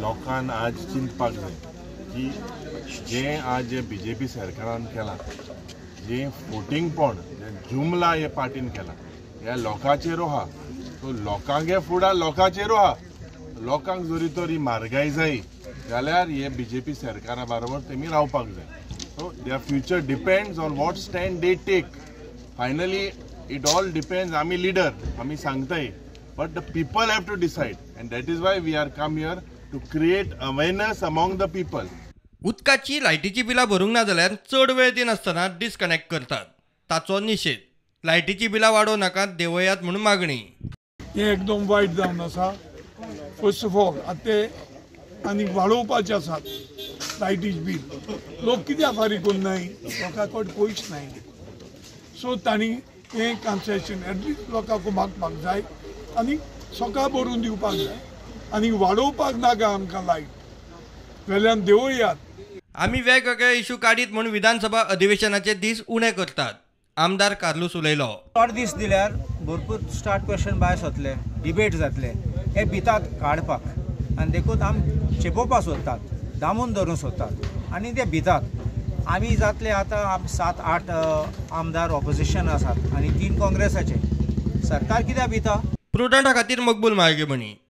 लोकांन आज चिंतपाक जाय की जे आज बीजेपी सरकारान केला, जे फोटिंग पण जुमला हे पार्टीन केला, ह्या लोकांचेर आहा. सो लोकांगे फुडार लोकांचेर आहा. लोकांक जरी तर ही म्हारगाय जायी जाल्यार हे बीजेपी सरकारा बरोबर तेमी रावपाक जाय. So their future depends on what stand they take. Finally it all depends. आमी लिडर, आमी सांगताय, but the people have to decide, and that is why we are come here to create awareness among the people. उदकाची लायटीची बिलां भरूंक ना जाल्यार चड वेळ दिनासतना डिस्कनेक्ट करतात. ताचो निशेध. लायटीची बिलां वाडोव नाकात, देंवयात म्हणून मागणी. हे एकदम वायट जावन आसा. फर्स्ट ऑफ ऑल आतां ते आनी वाडोवपाचे आसात लायटीचे बील. लोक कित्याक फारीक करनाय? लोकां कडेन पयशे नाय. सो तांणी हे कन्सेशन एटलीस्ट लोकांक मागपाक जाय आनी सकाळ भरून दिवपाक जाय आनी वाडोवपाक नाका आमकां लायट. वेल्यान देंवयात. आमी वेगवेगळे इश्यू काडीत म्हूण विधानसभा अधिवेशनाचे दीस उणे करतात. आमदार कार्लोस उलयलो. चड दीस दिल्यार भरपूर स्टार्ट क्वेश्चन भायर सरतले, डिबेट जातले. हे भितात काडपाक आनी देखून आमी चेपोवपाक सोदतात, दामून धरूंक सोदतात आनी ते भितात. आमी जातले आतां 7-8 आमदार ऑपोजिशन आसात आनी 3 काँग्रेसाचे. सरकार कित्याक भिता? प्रुडंटा खातीर मकबूल म्हाळगेमणी.